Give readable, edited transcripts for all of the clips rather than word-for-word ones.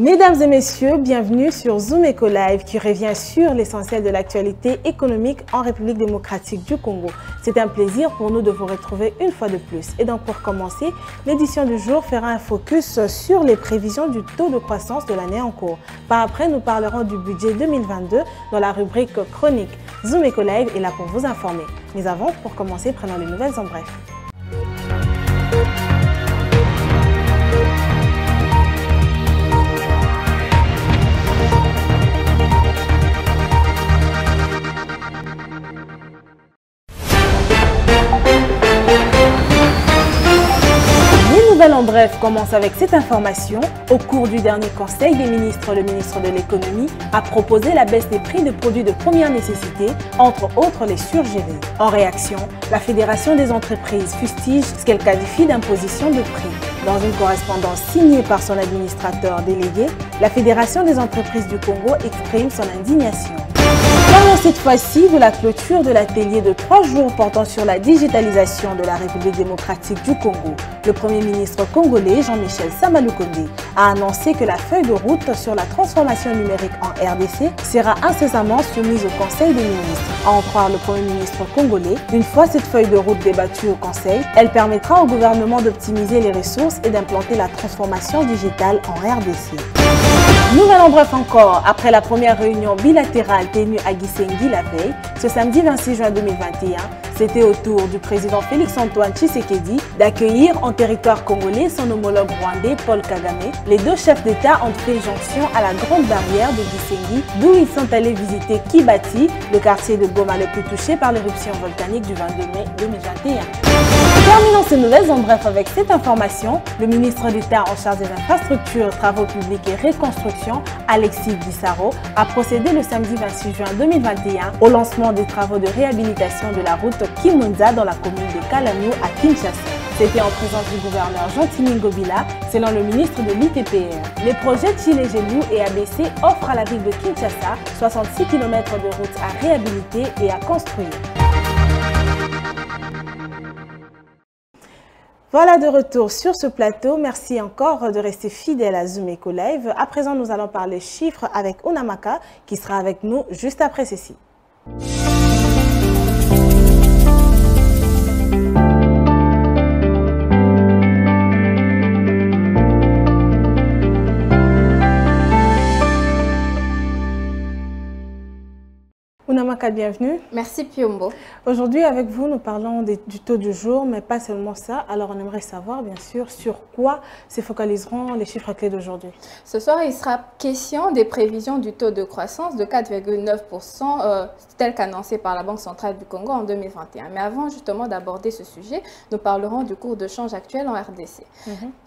Mesdames et messieurs, bienvenue sur Zoom Eco Live qui revient sur l'essentiel de l'actualité économique en République démocratique du Congo. C'est un plaisir pour nous de vous retrouver une fois de plus. Et donc pour commencer, l'édition du jour fera un focus sur les prévisions du taux de croissance de l'année en cours. Par après, nous parlerons du budget 2022 dans la rubrique chronique. Zoom Eco Live est là pour vous informer. Mais avant, pour commencer, prenons les nouvelles en bref. En bref, commence avec cette information. Au cours du dernier Conseil des ministres, le ministre de l'économie a proposé la baisse des prix de produits de première nécessité, entre autres les surgelés. En réaction, la Fédération des entreprises fustige ce qu'elle qualifie d'imposition de prix. Dans une correspondance signée par son administrateur délégué, la Fédération des entreprises du Congo exprime son indignation. Parlons cette fois-ci de la clôture de l'atelier de 3 jours portant sur la digitalisation de la République démocratique du Congo. Le Premier ministre congolais, Jean-Michel Samaloukonde, a annoncé que la feuille de route sur la transformation numérique en RDC sera incessamment soumise au Conseil des ministres. À en croire le Premier ministre congolais, une fois cette feuille de route débattue au Conseil, elle permettra au gouvernement d'optimiser les ressources et d'implanter la transformation digitale en RDC. Nouvelle en bref encore, après la première réunion bilatérale tenue à Gisenyi la veille, ce samedi 26 juin 2021, c'était au tour du président Félix-Antoine Tshisekedi d'accueillir en territoire congolais son homologue rwandais Paul Kagame. Les deux chefs d'État ont fait jonction à la grande barrière de Gisenyi, d'où ils sont allés visiter Kibati, le quartier de Goma le plus touché par l'éruption volcanique du 22 mai 2021. Terminons ces nouvelles en bref avec cette information. Le ministre d'État en charge des infrastructures, travaux publics et reconstruction, Alexis Bissaro, a procédé le samedi 26 juin 2021 au lancement des travaux de réhabilitation de la route Kimunza dans la commune de Kalamou à Kinshasa. C'était en présence du gouverneur Jean-Timi Ngobila, selon le ministre de l'ITPR. Les projets Tchilé-Gelou et ABC offrent à la ville de Kinshasa 66 km de routes à réhabiliter et à construire. Voilà de retour sur ce plateau. Merci encore de rester fidèle à Zoom Eco Live. À présent, nous allons parler chiffres avec Unamaka qui sera avec nous juste après ceci. Unamaka, bienvenue. Merci Piombo. Aujourd'hui, avec vous, nous parlons du taux du jour, mais pas seulement ça. Alors, on aimerait savoir, bien sûr, sur quoi se focaliseront les chiffres clés d'aujourd'hui. Ce soir, il sera question des prévisions du taux de croissance de 4,9%, tel qu'annoncé par la Banque centrale du Congo en 2021. Mais avant, justement, d'aborder ce sujet, nous parlerons du cours de change actuel en RDC.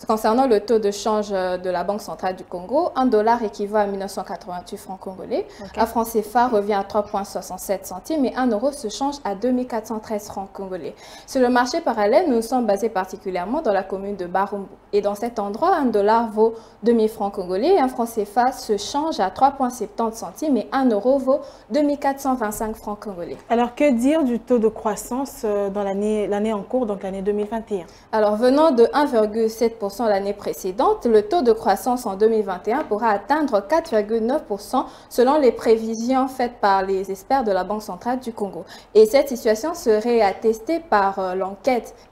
Concernant le taux de change de la Banque centrale du Congo, $1 équivaut à 1988 francs congolais. Un franc CFA revient à 3,67 centimes et 1 euro se change à 2413 francs congolais. Sur le marché parallèle, nous sommes basés particulièrement dans la commune de Barumbu. Et dans cet endroit, $1 vaut 2000 francs congolais et un franc CFA se change à 3,70 centimes et 1 euro vaut 2425 francs congolais. Alors, que dire du taux de croissance dans l'année en cours, donc l'année 2021? Alors, venant de 1,7% l'année précédente, le taux de croissance en 2021 pourra atteindre 4,9% selon les prévisions faites par les experts de la Banque centrale du Congo. Et cette situation serait attestée par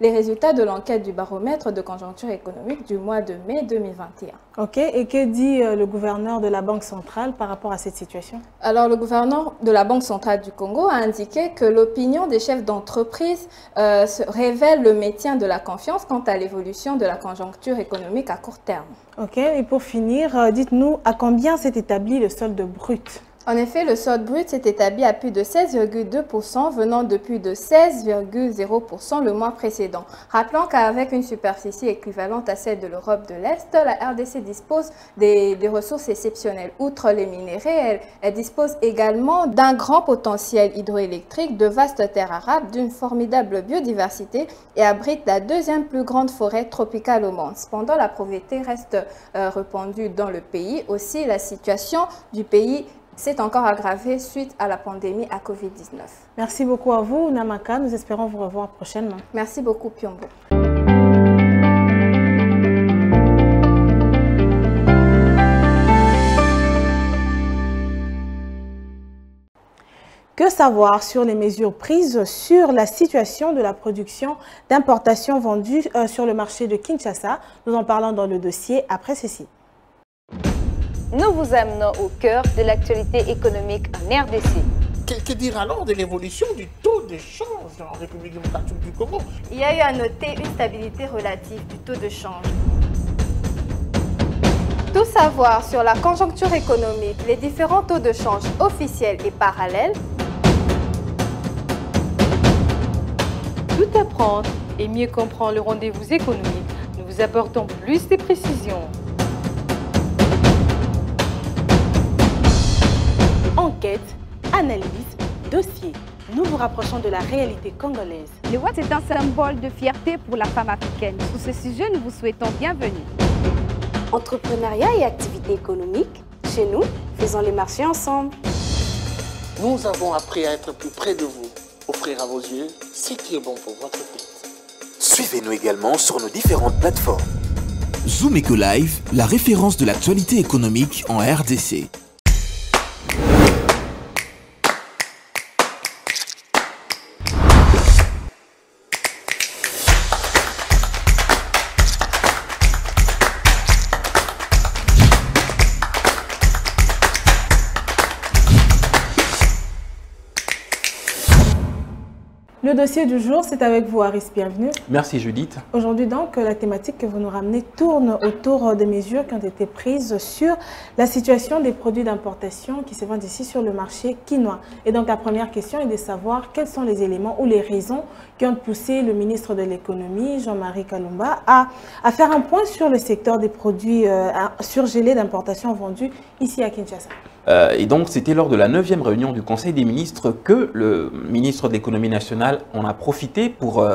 les résultats de l'enquête du baromètre de conjoncture économique du mois de mai 2021. Ok, et que dit le gouverneur de la Banque centrale par rapport à cette situation? Alors, le gouverneur de la Banque centrale du Congo a indiqué que l'opinion des chefs d'entreprise révèle le maintien de la confiance quant à l'évolution de la conjoncture économique à court terme. Ok, et pour finir, dites-nous à combien s'est établi le solde brut? En effet, le solde brut s'est établi à plus de 16,2%, venant de plus de 16,0% le mois précédent. Rappelons qu'avec une superficie équivalente à celle de l'Europe de l'Est, la RDC dispose des ressources exceptionnelles. Outre les minéraux, elle dispose également d'un grand potentiel hydroélectrique, de vastes terres arables, d'une formidable biodiversité et abrite la deuxième plus grande forêt tropicale au monde. Cependant, la pauvreté reste répandue dans le pays. Aussi, la situation du pays s'est encore aggravé suite à la pandémie à Covid-19. Merci beaucoup à vous, Namaka. Nous espérons vous revoir prochainement. Merci beaucoup, Piombo. que savoir sur les mesures prises sur la situation de la production d'importation vendue sur le marché de Kinshasa? Nous en parlons dans le dossier après ceci. Nous vous amenons au cœur de l'actualité économique en RDC. Que dire alors de l'évolution du taux de change en République démocratique du Congo? Il y a eu à noter une stabilité relative du taux de change. Tout savoir sur la conjoncture économique, les différents taux de change officiels et parallèles. Tout apprendre et mieux comprendre le rendez-vous économique. Nous vous apportons plus de précisions. Enquête, analyse, dossier. Nous vous rapprochons de la réalité congolaise. Le Watt est un symbole de fierté pour la femme africaine. Sur ce sujet, nous vous souhaitons bienvenue. Entrepreneuriat et activités économiques, chez nous, faisons les marchés ensemble. Nous avons appris à être plus près de vous, offrir à vos yeux ce qui est bon pour votre pays. Suivez-nous également sur nos différentes plateformes. Zoom Eco Live, la référence de l'actualité économique en RDC. Le dossier du jour, c'est avec vous, Aris. Bienvenue. Merci Judith. Aujourd'hui donc, la thématique que vous nous ramenez tourne autour des mesures qui ont été prises sur la situation des produits d'importation qui se vendent ici sur le marché quinois. Et donc la première question est de savoir quels sont les éléments ou les raisons qui ont poussé le ministre de l'économie, Jean-Marie Kalumba, à faire un point sur le secteur des produits surgelés d'importation vendus ici à Kinshasa. Et donc, c'était lors de la 9e réunion du Conseil des ministres que le ministre de l'économie nationale en a profité pour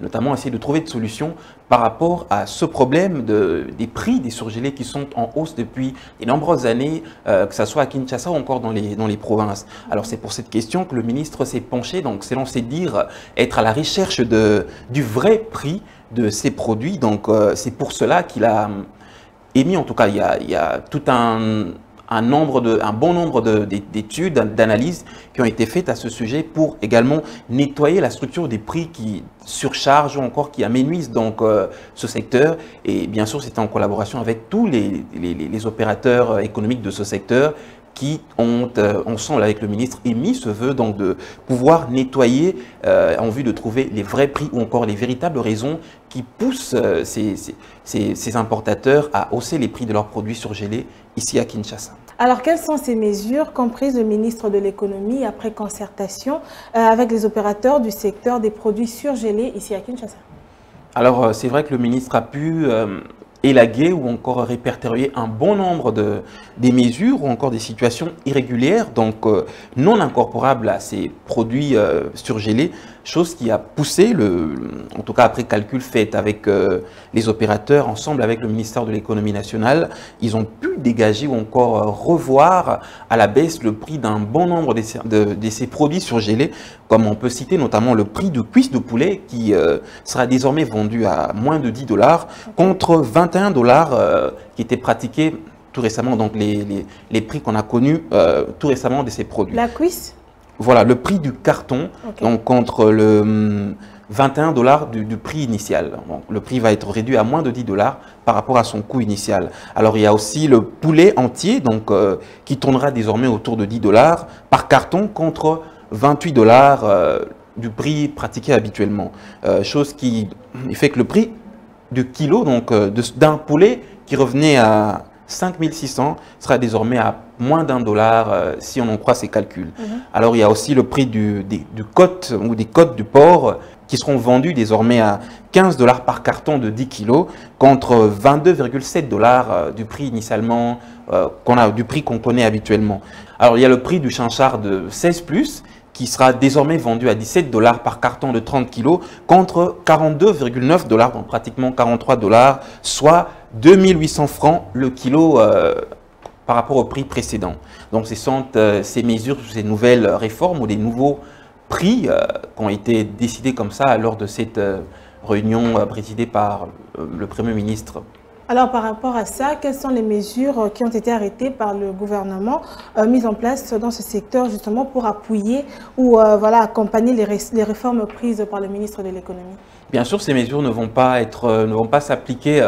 notamment essayer de trouver des solutions par rapport à ce problème des prix des surgelés qui sont en hausse depuis de nombreuses années, que ce soit à Kinshasa ou encore dans les provinces. Alors, c'est pour cette question que le ministre s'est penché, donc selon ses dires, être à la recherche du vrai prix de ces produits. Donc, c'est pour cela qu'il a émis, en tout cas, il y a tout un bon nombre d'études, d'analyses qui ont été faites à ce sujet pour également nettoyer la structure des prix qui surchargent ou encore qui amenuisent donc ce secteur. Et bien sûr, c'était en collaboration avec tous les opérateurs économiques de ce secteur qui ont, ensemble avec le ministre, émis ce vœu donc de pouvoir nettoyer en vue de trouver les vrais prix ou encore les véritables raisons qui poussent ces importateurs à hausser les prix de leurs produits surgelés ici à Kinshasa. Alors, quelles sont ces mesures comprises le ministre de l'économie après concertation avec les opérateurs du secteur des produits surgelés ici à Kinshasa? Alors, c'est vrai que le ministre a pu élaguer ou encore répertorier un bon nombre des mesures ou encore des situations irrégulières, donc non incorporables à ces produits surgelés, chose qui a poussé, en tout cas après calcul fait avec les opérateurs, ensemble avec le ministère de l'économie nationale, ils ont pu dégager ou encore revoir à la baisse le prix d'un bon nombre de ces produits surgelés, comme on peut citer notamment le prix de cuisse de poulet qui sera désormais vendu à moins de 10 $, contre 21 $ qui étaient pratiqués tout récemment, donc les prix qu'on a connus tout récemment de ces produits. La cuisse? Voilà, le prix du carton, donc contre le 21 $ du prix initial. Donc, le prix va être réduit à moins de 10 $ par rapport à son coût initial. Alors, il y a aussi le poulet entier, donc qui tournera désormais autour de 10 $ par carton contre 28 $ du prix pratiqué habituellement. Chose qui fait que le prix du kilo donc d'un poulet qui revenait à 5 600 sera désormais à moins d'1 $ si on en croit ces calculs. Alors il y a aussi le prix des côtes ou des côtes du porc qui seront vendus désormais à 15 $ par carton de 10 kg contre 22,7 $ du prix initialement du prix qu'on connaît habituellement. Alors il y a le prix du chinchard de 16+, qui sera désormais vendu à 17 $ par carton de 30 kg contre 42,9 $, donc pratiquement 43 $, soit 2800 francs le kilo par rapport au prix précédent. Donc ce sont ces mesures, ces nouvelles réformes ou des nouveaux prix qui ont été décidés comme ça lors de cette réunion présidée par le Premier ministre Alors, par rapport à ça, quelles sont les mesures qui ont été arrêtées par le gouvernement, mises en place dans ce secteur, justement, pour appuyer ou voilà, accompagner les réformes prises par le ministre de l'économie? Bien sûr, ces mesures ne vont pas s'appliquer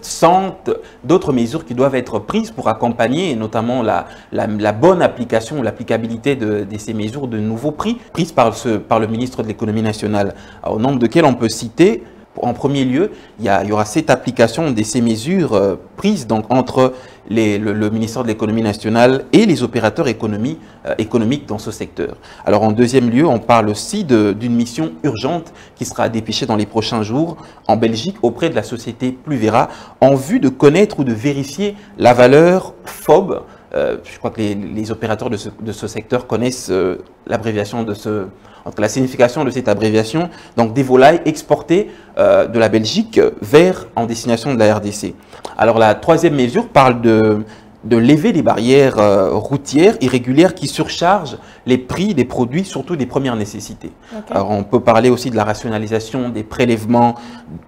sans d'autres mesures qui doivent être prises pour accompagner, et notamment la bonne application ou l'applicabilité de ces mesures de nouveaux prix prises par le ministre de l'économie nationale, au nombre desquelles on peut citer. En premier lieu, il y aura cette application de ces mesures prises donc, entre le ministère de l'économie nationale et les opérateurs économiques dans ce secteur. Alors en deuxième lieu, on parle aussi d'une mission urgente qui sera dépêchée dans les prochains jours en Belgique auprès de la société Pluvera en vue de connaître ou de vérifier la valeur FOB. Je crois que les opérateurs de ce secteur connaissent l'abréviation la signification de cette abréviation, donc des volailles exportées de la Belgique en destination de la RDC. Alors la troisième mesure parle de lever les barrières routières irrégulières qui surchargent les prix des produits, surtout des premières nécessités. Okay. Alors on peut parler aussi de la rationalisation des prélèvements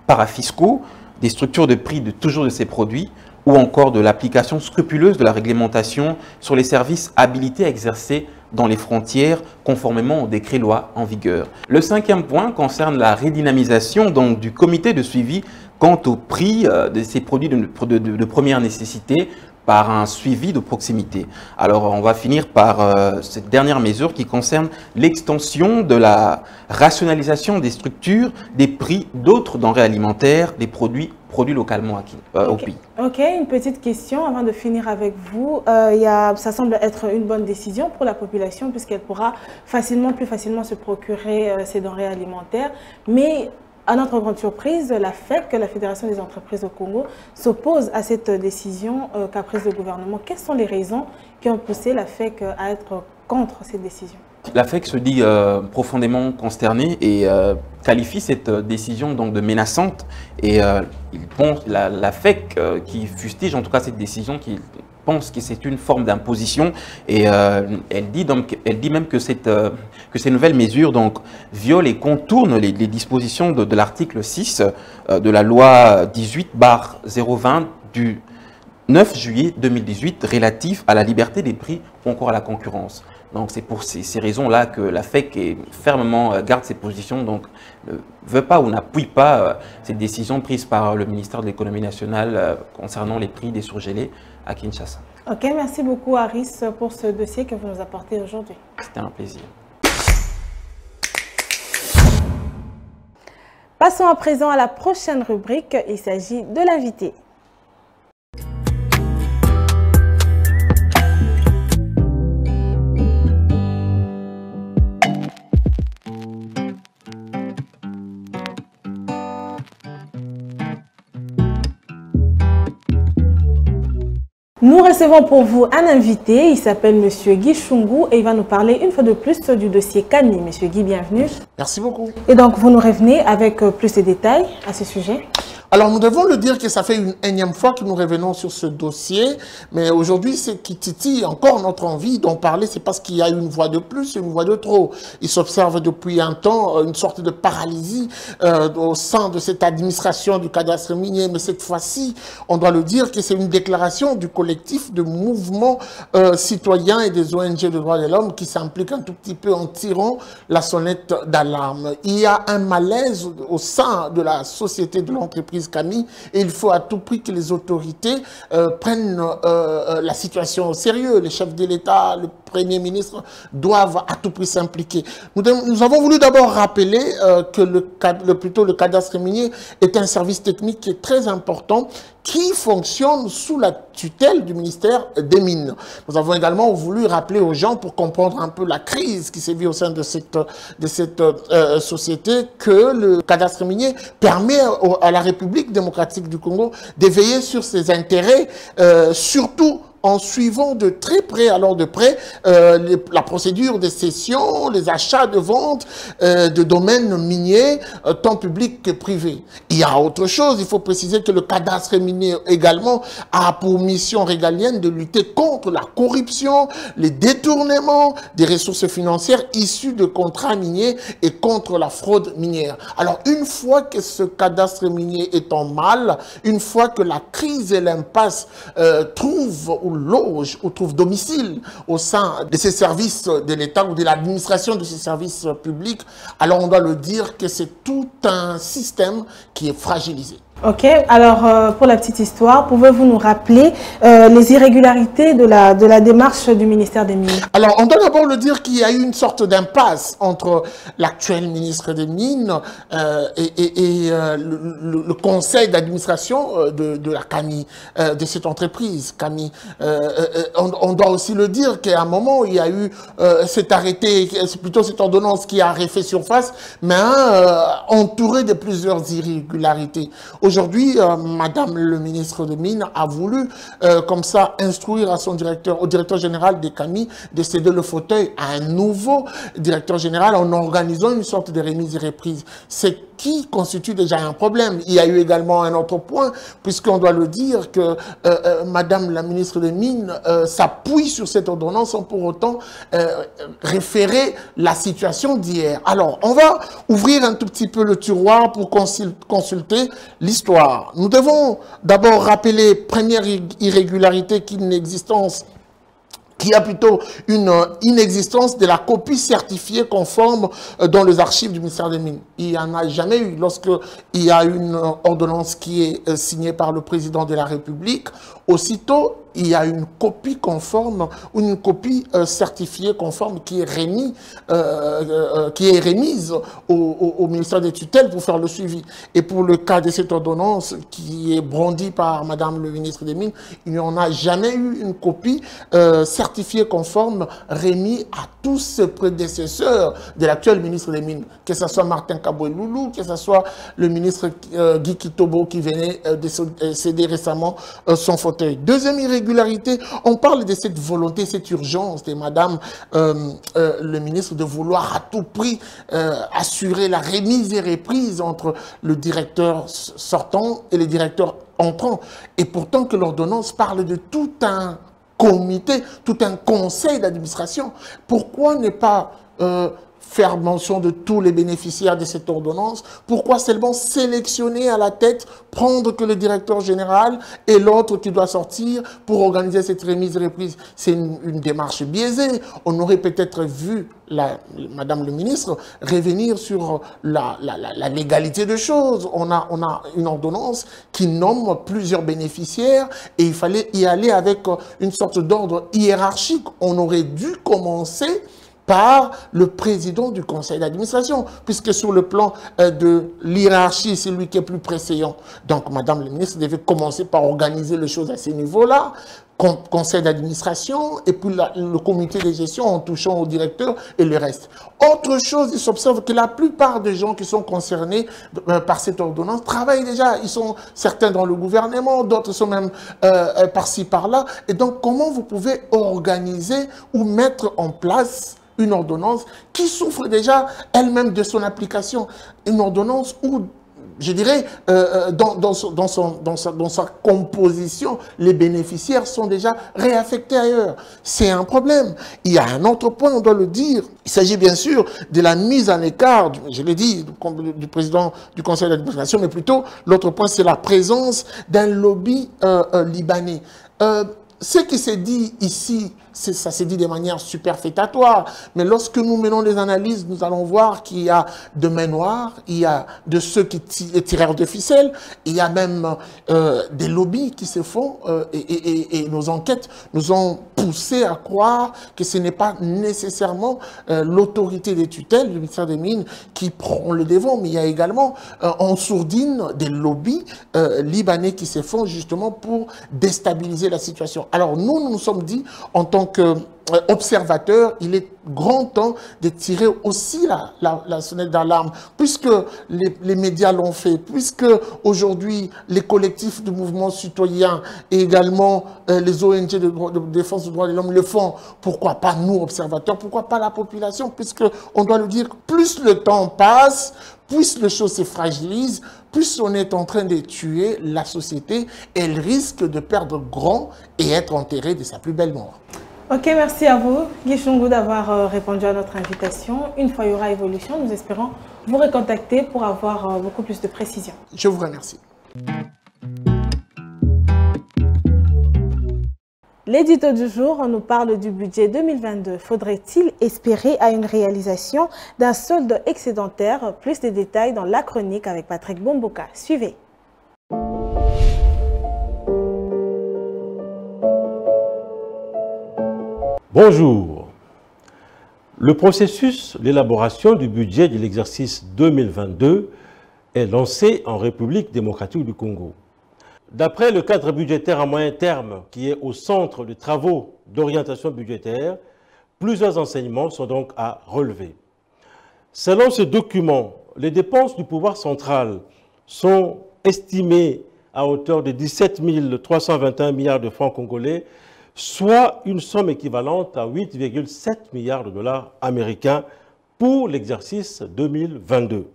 parafiscaux, des structures de prix toujours de ces produits, ou encore de l'application scrupuleuse de la réglementation sur les services habilités à exercer dans les frontières conformément au décret-loi en vigueur. Le cinquième point concerne la redynamisation donc, du comité de suivi quant au prix de ces produits de première nécessité par un suivi de proximité. Alors on va finir par cette dernière mesure qui concerne l'extension de la rationalisation des structures des prix d'autres denrées alimentaires, des produits localement au pays. Ok, une petite question avant de finir avec vous. Ça semble être une bonne décision pour la population puisqu'elle pourra plus facilement se procurer ces denrées alimentaires. Mais à notre grande surprise, la FEC, la Fédération des entreprises au Congo, s'oppose à cette décision qu'a prise le gouvernement. Quelles sont les raisons qui ont poussé la FEC à être contre cette décision? La FEC se dit profondément consternée et qualifie cette décision donc, de menaçante. Et la FEC qui fustige en tout cas cette décision, qui pense que c'est une forme d'imposition, et elle dit même que ces nouvelles mesures donc, violent et contournent les dispositions de l'article 6 de la loi 18/020 du 9 juillet 2018 relatif à la liberté des prix ou encore à la concurrence. Donc c'est pour ces raisons-là que la FEC garde ses positions, donc ne veut pas ou n'appuie pas cette décision prise par le ministère de l'économie nationale concernant les prix des surgelés à Kinshasa. Ok, merci beaucoup Aris pour ce dossier que vous nous apportez aujourd'hui. C'était un plaisir. Passons à présent à la prochaine rubrique, il s'agit de l'invité. Nous recevons pour vous un invité, il s'appelle Monsieur Guy Chungu et il va nous parler une fois de plus du dossier Kani. Monsieur Guy, bienvenue. Merci beaucoup. Et donc vous nous revenez avec plus de détails à ce sujet. Alors, nous devons le dire que ça fait une énième fois que nous revenons sur ce dossier, mais aujourd'hui, ce qui titille encore notre envie d'en parler, c'est parce qu'il y a une voix de plus, une voix de trop. Il s'observe depuis un temps une sorte de paralysie au sein de cette administration du cadastre minier, mais cette fois-ci, on doit le dire que c'est une déclaration du collectif de mouvements citoyens et des ONG de droits de l'homme qui s'impliquent un tout petit peu en tirant la sonnette d'alarme. Il y a un malaise au sein de la société de l'entreprise Kani, et il faut à tout prix que les autorités prennent la situation au sérieux. Les chefs de l'État, le Premier ministre doivent à tout prix s'impliquer. Nous avons voulu d'abord rappeler que le cadastre minier est un service technique qui est très important, qui fonctionne sous la tutelle du ministère des Mines. Nous avons également voulu rappeler aux gens, pour comprendre un peu la crise qui sévit au sein de cette société, que le cadastre minier permet à la République démocratique du Congo de veiller sur ses intérêts, surtout en suivant de très près, alors de près, la procédure de cession, les achats de vente de domaines miniers, tant publics que privés. Il y a autre chose, il faut préciser que le cadastre minier également a pour mission régalienne de lutter contre la corruption, les détournements des ressources financières issues de contrats miniers et contre la fraude minière. Alors, une fois que ce cadastre minier est en mal, une fois que la crise et l'impasse trouvent ou loge ou trouvent domicile au sein de ces services de l'État ou de l'administration de ces services publics, alors on doit le dire que c'est tout un système qui est fragilisé. Ok, alors pour la petite histoire, pouvez-vous nous rappeler les irrégularités de la démarche du ministère des Mines? Alors, on doit d'abord le dire qu'il y a eu une sorte d'impasse entre l'actuel ministre des Mines et le conseil d'administration de la CAMI, de cette entreprise, CAMI. On doit aussi le dire qu'à un moment, il y a eu cet arrêté, plutôt cette ordonnance qui a refait surface, mais entouré de plusieurs irrégularités. Aujourd'hui, Madame le ministre des Mines a voulu, comme ça, instruire à son directeur, au directeur général des CAMI, de céder le fauteuil à un nouveau directeur général en organisant une sorte de remise et reprise. C'est qui constitue déjà un problème. Il y a eu également un autre point, puisqu'on doit le dire que Madame la ministre des Mines s'appuie sur cette ordonnance sans pour autant référer la situation d'hier. Alors, on va ouvrir un tout petit peu le tiroir pour consulter l'histoire. Nous devons d'abord rappeler, première irrégularité qui a plutôt une inexistence de la copie certifiée conforme dans les archives du ministère des Mines. Il n'y en a jamais eu. Lorsqu'il y a une ordonnance qui est signée par le président de la République, aussitôt, il y a une copie conforme ou une copie certifiée conforme qui est remise au ministère des tutelles pour faire le suivi. Et pour le cas de cette ordonnance qui est brandie par Madame le ministre des Mines, il n'y en a jamais eu une copie certifiée conforme remise à tous ses prédécesseurs de l'actuel ministre des Mines, que ce soit Martin Kaboué-Loulou, que ce soit le ministre Guy Kitobo qui venait de céder récemment son fauteuil. Deuxième irrégularité, on parle de cette volonté, cette urgence de Madame le ministre de vouloir à tout prix assurer la remise et reprise entre le directeur sortant et le directeur entrant. Et pourtant que l'ordonnance parle de tout un comité, tout un conseil d'administration. Pourquoi ne pas faire mention de tous les bénéficiaires de cette ordonnance? Pourquoi seulement sélectionner à la tête, prendre que le directeur général et l'autre qui doit sortir pour organiser cette remise et reprise? C'est une démarche biaisée. On aurait peut-être vu Madame le ministre revenir sur la légalité des choses. On a une ordonnance qui nomme plusieurs bénéficiaires et il fallait y aller avec une sorte d'ordre hiérarchique. On aurait dû commencer par le président du conseil d'administration, puisque sur le plan de l'hiérarchie, c'est lui qui est plus préséant. Donc, Madame le ministre devait commencer par organiser les choses à ce niveau-là, conseil d'administration, et puis le comité de gestion en touchant au directeur et le reste. Autre chose, il s'observe que la plupart des gens qui sont concernés par cette ordonnance travaillent déjà. Ils sont certains dans le gouvernement, d'autres sont même par-ci, par-là. Et donc, comment vous pouvez organiser ou mettre en place une ordonnance qui souffre déjà elle-même de son application? Une ordonnance où, je dirais, dans sa composition, les bénéficiaires sont déjà réaffectés ailleurs. C'est un problème. Il y a un autre point, on doit le dire. Il s'agit bien sûr de la mise en écart, je l'ai dit, du président du conseil d'administration, mais plutôt, l'autre point, c'est la présence d'un lobby libanais. Ce qui s'est dit ici, ça s'est dit de manière superfétatoire, mais lorsque nous menons des analyses, nous allons voir qu'il y a de mains noires, il y a de ceux qui tirent de ficelles, il y a même des lobbies qui se font, et nos enquêtes nous ont poussé à croire que ce n'est pas nécessairement l'autorité des tutelles du ministère des Mines qui prend le devant, mais il y a également en sourdine des lobbies libanais qui se font justement pour déstabiliser la situation. Alors nous nous sommes dit, en tant que observateurs, il est grand temps de tirer aussi la sonnette d'alarme, puisque les médias l'ont fait, puisque aujourd'hui les collectifs de mouvements citoyens et également les ONG de défense des droits de l'homme le font. Pourquoi pas nous, observateurs, pourquoi pas la population, puisque on doit le dire, plus le temps passe, plus les choses se fragilisent, plus on est en train de tuer la société, elle risque de perdre grand et être enterrée de sa plus belle mort. Ok, merci à vous, Guy Chungou, d'avoir répondu à notre invitation. Une fois il y aura évolution, nous espérons vous recontacter pour avoir beaucoup plus de précision. Je vous remercie. L'édito du jour, on nous parle du budget 2022. Faudrait-il espérer à une réalisation d'un solde excédentaire? Plus de détails dans la chronique avec Patrick Bomboka. Suivez. Bonjour. Le processus d'élaboration du budget de l'exercice 2022 est lancé en République démocratique du Congo. D'après le cadre budgétaire à moyen terme qui est au centre des travaux d'orientation budgétaire, plusieurs enseignements sont donc à relever. Selon ce document, les dépenses du pouvoir central sont estimées à hauteur de 17 321 milliards de francs congolais, soit une somme équivalente à 8,7 milliards de dollars américains pour l'exercice 2022.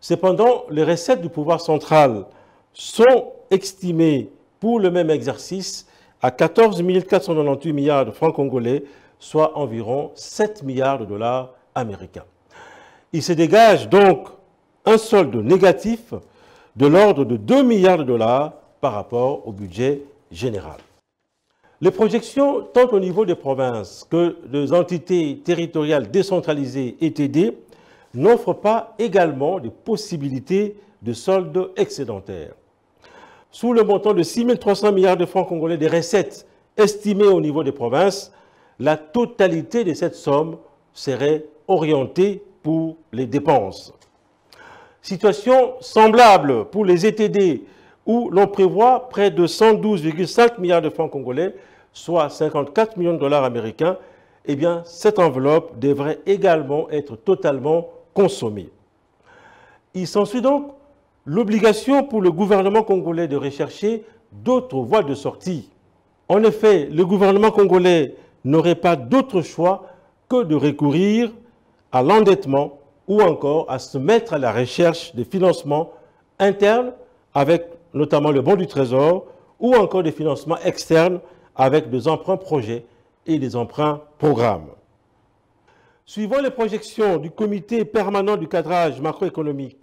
Cependant, les recettes du pouvoir central sont estimées pour le même exercice à 14 498 milliards de francs congolais, soit environ 7 milliards de dollars américains. Il se dégage donc un solde négatif de l'ordre de 2 milliards de dollars par rapport au budget général. Les projections, tant au niveau des provinces que des entités territoriales décentralisées et TD, n'offrent pas également de possibilités de solde excédentaire. Sous le montant de 6 300 milliards de francs congolais des recettes estimées au niveau des provinces, la totalité de cette somme serait orientée pour les dépenses. Situation semblable pour les ETD, où l'on prévoit près de 112,5 milliards de francs congolais, soit 54 millions de dollars américains, eh bien, cette enveloppe devrait également être totalement consommée. Il s'ensuit donc l'obligation pour le gouvernement congolais de rechercher d'autres voies de sortie. En effet, le gouvernement congolais n'aurait pas d'autre choix que de recourir à l'endettement ou encore à se mettre à la recherche de financements internes avec notamment le bon du Trésor, ou encore des financements externes avec des emprunts projets et des emprunts programmes. Suivant les projections du comité permanent du cadrage macroéconomique,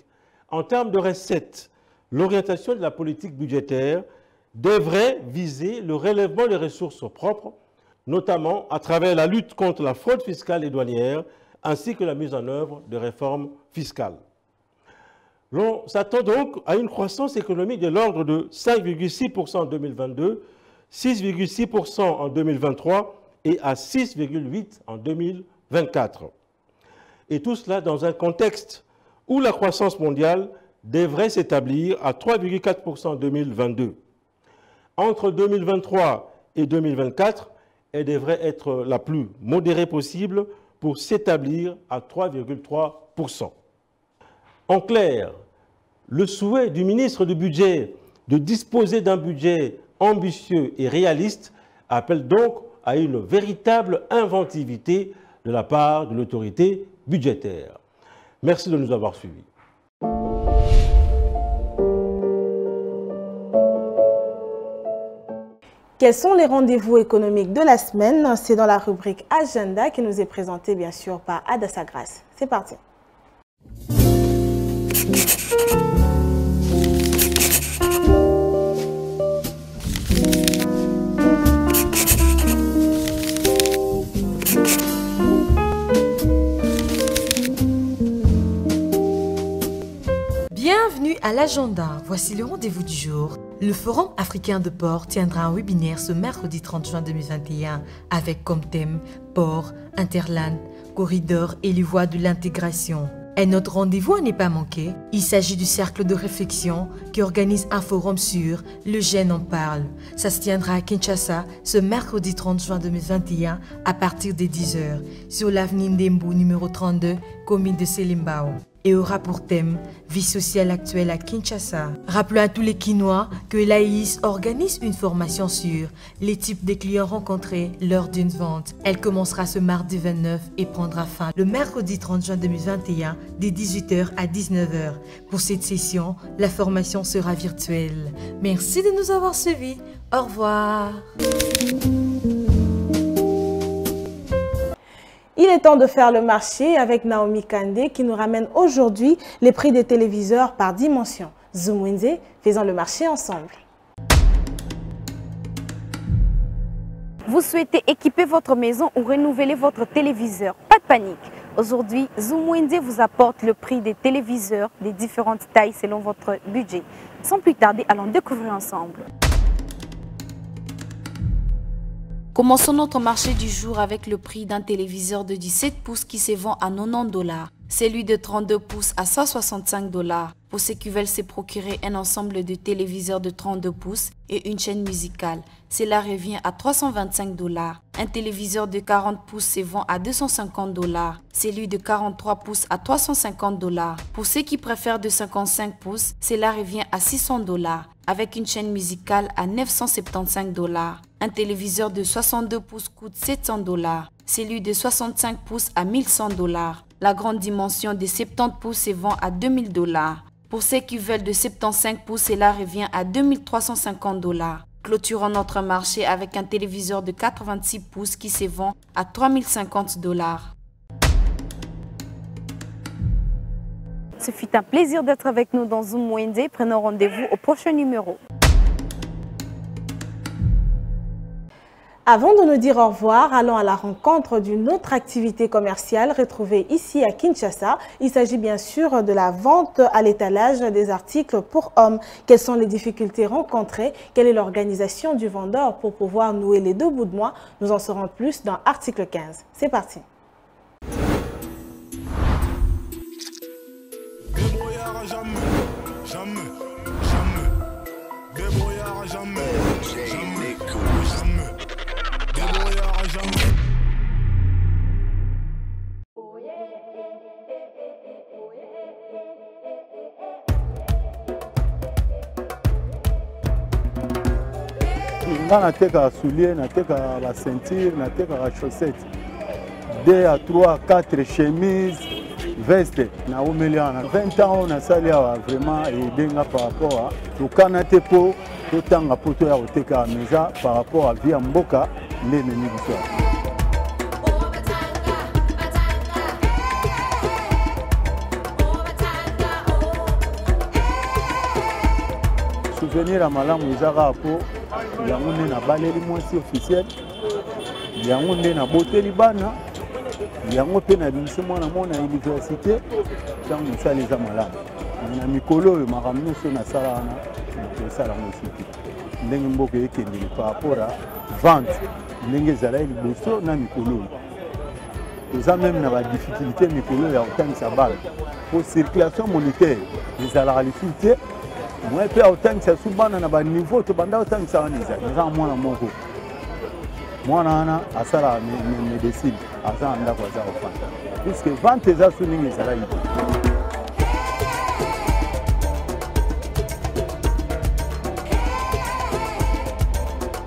en termes de recettes, l'orientation de la politique budgétaire devrait viser le relèvement des ressources propres, notamment à travers la lutte contre la fraude fiscale et douanière, ainsi que la mise en œuvre de réformes fiscales. L'on s'attend donc à une croissance économique de l'ordre de 5,6% en 2022, 6,6% en 2023 et à 6,8% en 2024. Et tout cela dans un contexte où la croissance mondiale devrait s'établir à 3,4% en 2022. Entre 2023 et 2024, elle devrait être la plus modérée possible pour s'établir à 3,3%. En clair, le souhait du ministre du Budget de disposer d'un budget ambitieux et réaliste appelle donc à une véritable inventivité de la part de l'autorité budgétaire. Merci de nous avoir suivis. Quels sont les rendez-vous économiques de la semaine? C'est dans la rubrique Agenda qui nous est présentée bien sûr par Adassa Grace. C'est parti. Bienvenue à l'agenda. Voici le rendez-vous du jour. Le Forum africain de port tiendra un webinaire ce mercredi 30 juin 2021 avec comme thème Port, Interland, Corridor et les voies de l'intégration. Un autre rendez-vous à ne pas manquer, il s'agit du cercle de réflexion qui organise un forum sur Le Gène en parle. Ça se tiendra à Kinshasa ce mercredi 30 juin 2021 à partir des 10h sur l'avenue Ndembo numéro 32, commune de Selimbao. Et aura pour thème Vie sociale actuelle à Kinshasa. Rappelons à tous les Kinois que l'AIS organise une formation sur les types de clients rencontrés lors d'une vente. Elle commencera ce mardi 29 et prendra fin le mercredi 30 juin 2021 de 18h à 19h. Pour cette session, la formation sera virtuelle. Merci de nous avoir suivis. Au revoir. Il est temps de faire le marché avec Naomi Kandé qui nous ramène aujourd'hui les prix des téléviseurs par dimension. Zoomwenze, faisons le marché ensemble. Vous souhaitez équiper votre maison ou renouveler votre téléviseur? Pas de panique. Aujourd'hui, Zoomwenze vous apporte le prix des téléviseurs des différentes tailles selon votre budget. Sans plus tarder, allons découvrir ensemble. Commençons notre marché du jour avec le prix d'un téléviseur de 17 pouces qui se vend à 90 $. Celui de 32 pouces à 165 $. Pour ceux qui veulent se procurer un ensemble de téléviseurs de 32 pouces et une chaîne musicale, cela revient à 325 $. Un téléviseur de 40 pouces se vend à 250 $. Celui de 43 pouces à 350 $. Pour ceux qui préfèrent de 55 pouces, cela revient à 600 $. Avec une chaîne musicale à 975 $. Un téléviseur de 62 pouces coûte 700 $. Celui de 65 pouces à 1100 $. La grande dimension de 70 pouces se vend à 2000 $. Pour ceux qui veulent de 75 pouces, cela revient à 2350 $. Clôturons notre marché avec un téléviseur de 86 pouces qui se vend à 3050 $. Ce fut un plaisir d'être avec nous dans Zoomwenze. Prenons rendez-vous au prochain numéro. Avant de nous dire au revoir, allons à la rencontre d'une autre activité commerciale retrouvée ici à Kinshasa. Il s'agit bien sûr de la vente à l'étalage des articles pour hommes. Quelles sont les difficultés rencontrées? Quelle est l'organisation du vendeur pour pouvoir nouer les deux bouts de moi? Nous en saurons plus dans article 15. C'est parti. Nga nateka soulier, nateka la ceinture, nateka la chaussette. 2 à 3, 4 chemises, veste. Na omeliana 20 ans on a sali vraiment aider nga par rapport à to kanate po to tanga poto ya oteka meza par rapport à via mboka ndene ni biso. Souvenir à malamu ezaka po yango nde na baleli mwasi officiel yango nde na boteli bana yango mpe na bimisi mwana mona université ntango mosala eza malamu na mikolo oyo makambo nyonso nasala wana tosala yango esiki ndenge mboka ekendeli par rapport à vente ndenge ezalaki liboso na mikolo oyo toza meme na badifficulté mikolo oyo ya kotangisa bana po circulation monétaire ezalaka lisu te moi pe otangisa su bana na baniveau tobanda otangisa wana eza mwana moko mwana wana asala médecine aza na ndako aza kofanda puisque vente eza su ndenge ezalaki te.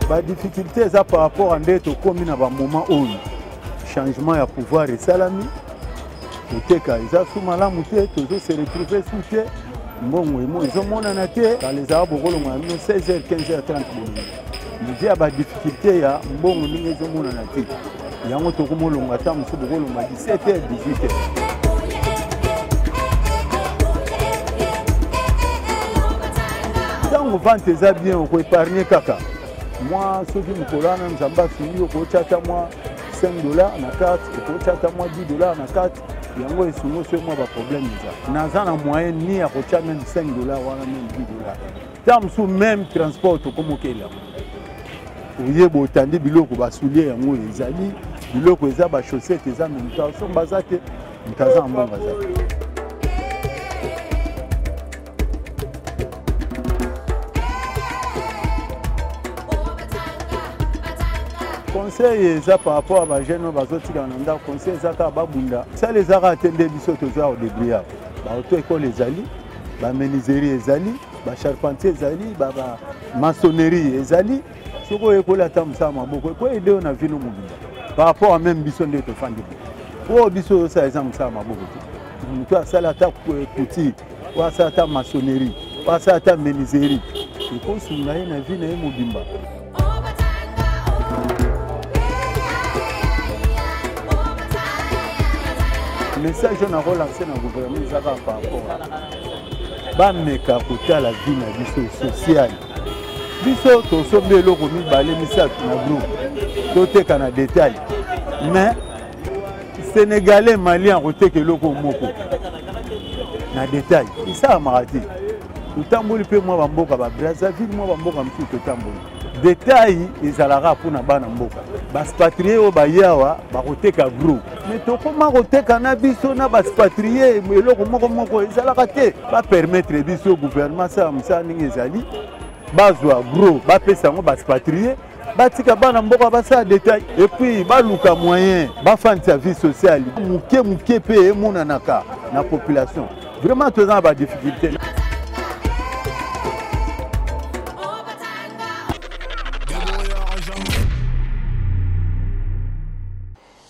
Badifficulté eza par rapport à nde tokomi na bamoment oyo changement ya pouvoir esalami koteka eza su malamu te tozose retrouve su te mbongo emo ezomonana te kala ezala bokolongo na bino 16h 15h30 midi ya badifficulté ya mbongo ndenge ezomonana te yango tokomolonga ata mosu bokolonga 17h 18h. ntango vente eza bien okoépargne kaka mwa soki mokolo wana nzambe asili okotya ata mwa 5 $ na carte okotya ata mwa 10 $ na carte yango esungo so mwa baproblème eza naza na moyen ni ya kotya meme 5 $ wana meme 10 $. Ta mosu même transport tokomokela oyeba otandi biloko basulie yango ezali biloko eza bachaussette eza meme ta so baza te mutaza mbongo aza. conseil ça par rapport à ba jeune bazotika na ndako conseil ça ka babunda ça les a attendé biso toza au débris ba auto école ezali ba menuiserie ezali ba charpentier ezali ba maçonnerie ezali soko école atamsa maboko ko aider na vino mobimba par rapport à même biso ndeto fandi ko biso ça exemple ça maboko mutu asala ta couture ou asala ta maçonnerie ou asala ta menuiserie ko sunga na vino mobimba. Le message on a relancé dans le gouvernement ça va par rapport à meka côté la vie na biso sociale biso to sombe loko mi balé misat na groupe to te kana détail mais sénégalais malien roté que loko moko na détail ça marati utamboli pe moi bamboka ba Brazzaville moi bamboka mtu to tamboli détail ezalaka pona bana mboka baspatrier o bayawa bakoteka groupe mais tokoma koteka na biso na baspatrier eloko moko ezalaka te ba permettre biso gouvernement ça msa ningi ezali bazwa gros bapesa ngo baspatrier batika bana mboka basa détail et puis baluka moyen bafandisa vie sociale muke pe emonanaka na population vraiment toza ba difficulté.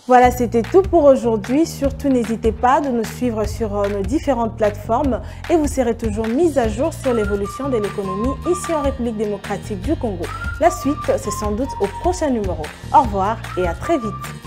Voilà, c'était tout pour aujourd'hui. Surtout, n'hésitez pas de nous suivre sur nos différentes plateformes et vous serez toujours mis à jour sur l'évolution de l'économie ici en République démocratique du Congo. La suite, c'est sans doute au prochain numéro. Au revoir et à très vite.